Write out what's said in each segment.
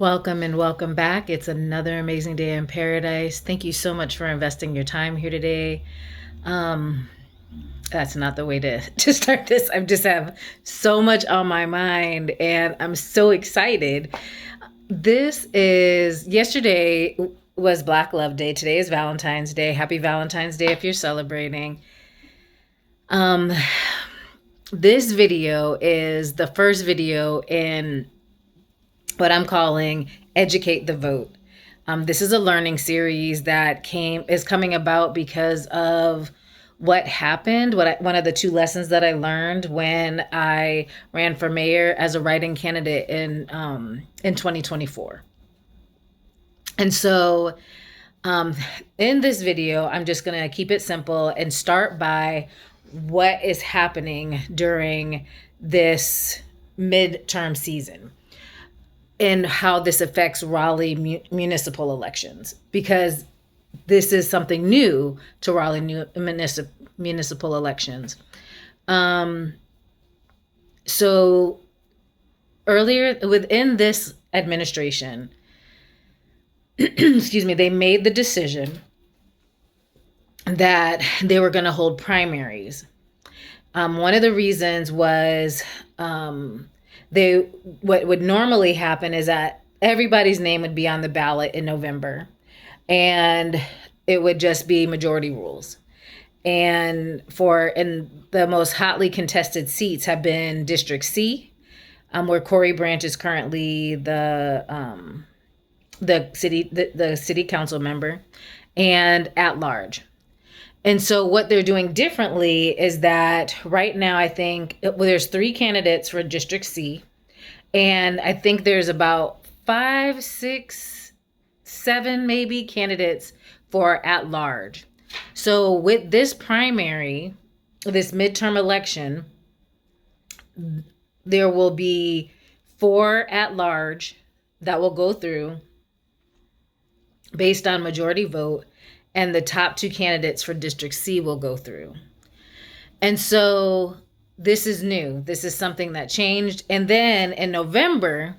Welcome and welcome back. It's another amazing day in paradise. Thank you so much for investing your time here today. Um, that's not the way to start this. I just have so much on my mind and I'm so excited. Yesterday was Black Love Day. Today is Valentine's Day. Happy Valentine's Day if you're celebrating. Um, this video is the first video in what I'm calling Educate the Vote. This is a learning series that is coming about because of what happened. One of the two lessons that I learned when I ran for mayor as a write-in candidate in 2024. And so, in this video, I'm just gonna keep it simple and start by what is happening during this midterm season and how this affects Raleigh municipal elections, because this is something new to Raleigh municipal elections. So earlier within this administration, excuse me, they made the decision that they were going to hold primaries. One of the reasons was what would normally happen is that everybody's name would be on the ballot in November, and it would just be majority rules. And the most hotly contested seats have been District C, where Corey Branch is currently the city council member, and at large. And so what they're doing differently is that right now, I think there's 3 candidates for District C, and I think there's about 5, 6, 7 maybe candidates for at large. So with this primary, this midterm election, there will be 4 at large that will go through based on majority vote, and the top 2 candidates for District C will go through. And so this is new. This is something that changed. And then in November,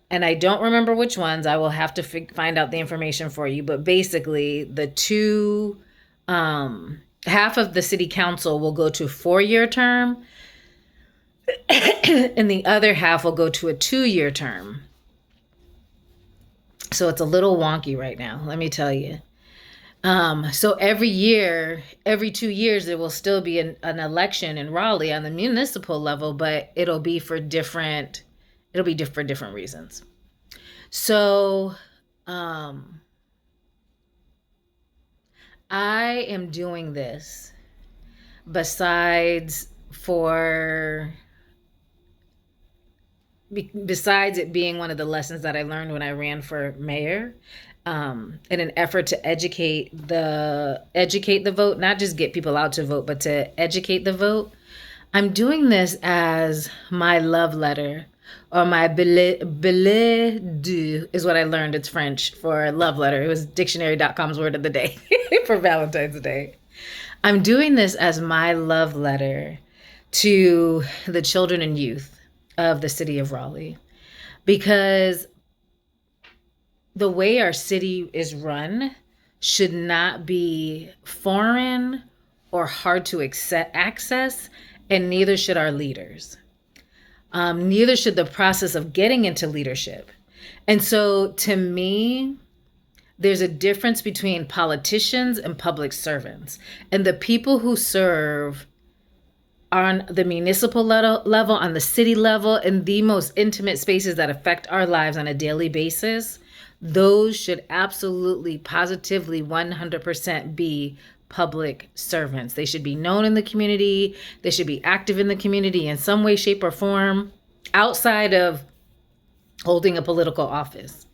and I don't remember which ones, I will have to find out the information for you, but basically the half of the city council will go to a 4-year term, and the other half will go to a 2-year term. So it's a little wonky right now, let me tell you. So every year, every 2 years, there will still be an election in Raleigh on the municipal level, but it'll be for different reasons. So, I am doing this besides it being one of the lessons that I learned when I ran for mayor, in an effort to educate the vote, not just get people out to vote, but to educate the vote. I'm doing this as my love letter, or my billet doux is what I learned. It's French for love letter. It was dictionary.com's word of the day for Valentine's Day. I'm doing this as my love letter to the children and youth of the city of Raleigh, because the way our city is run should not be foreign or hard to access, and neither should our leaders. Neither should the process of getting into leadership. And so to me, there's a difference between politicians and public servants. And the people who serve on the municipal level, on the city level, in the most intimate spaces that affect our lives on a daily basis, those should absolutely, positively, 100% be public servants. They should be known in the community. They should be active in the community in some way, shape, or form outside of holding a political office.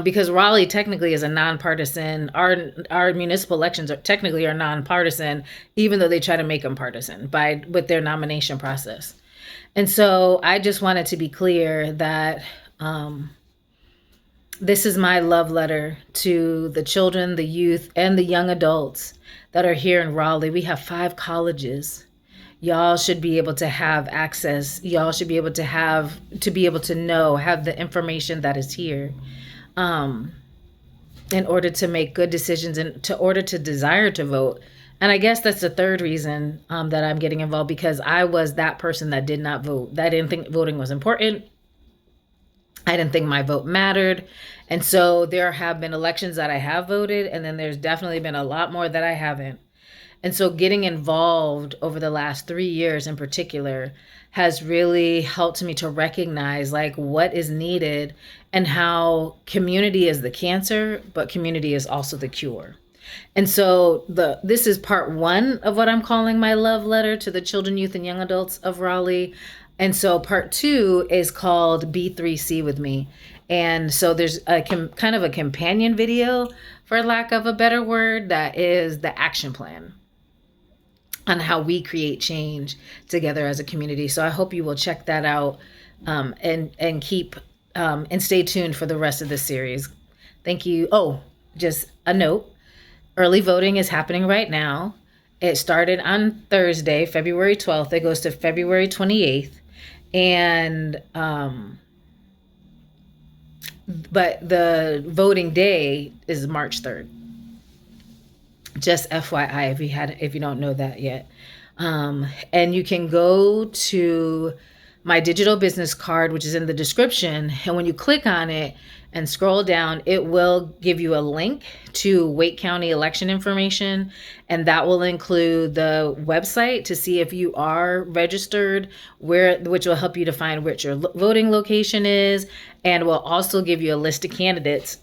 Because Raleigh technically is a nonpartisan. Our municipal elections are nonpartisan, even though they try to make them partisan with their nomination process. And so I just wanted to be clear that this is my love letter to the children, the youth, and the young adults that are here in Raleigh. We have 5 colleges. y'all should be able to have access. Y'all should be able to be able to know, have the information that is here, in order to make good decisions and to order to desire to vote. And I guess that's the third reason that I'm getting involved, because I was that person that did not vote. That I didn't think voting was important. I didn't think my vote mattered. And so there have been elections that I have voted, and then there's definitely been a lot more that I haven't. And so getting involved over the last 3 years in particular has really helped me to recognize like what is needed, and how community is the cancer, but community is also the cure. And so this is part one of what I'm calling my love letter to the children, youth, and young adults of Raleigh. And so part two is called B3C with me. And so there's kind of a companion video, for lack of a better word, that is the action plan on how we create change together as a community. So I hope you will check that out, and keep and stay tuned for the rest of the series. Thank you. Oh, just a note. Early voting is happening right now. It started on Thursday, February 12th. It goes to February 28th. And but the voting day is March 3rd. Just FYI, if you don't know that yet. And you can go to my digital business card, which is in the description. And when you click on it and scroll down, it will give you a link to Wake County election information. And that will include the website to see if you are registered, which will help you to find which your voting location is. And will also give you a list of candidates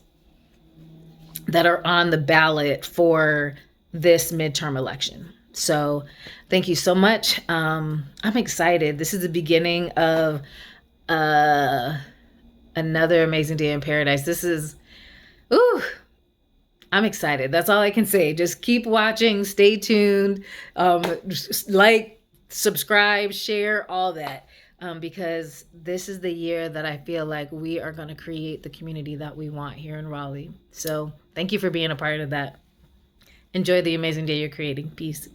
that are on the ballot for this midterm election. So thank you so much. I'm excited. This is the beginning of another amazing day in paradise. I'm excited. That's all I can say. Just keep watching, stay tuned, like, subscribe, share, all that. Because this is the year that I feel like we are going to create the community that we want here in Raleigh. So thank you for being a part of that. Enjoy the amazing day you're creating. Peace.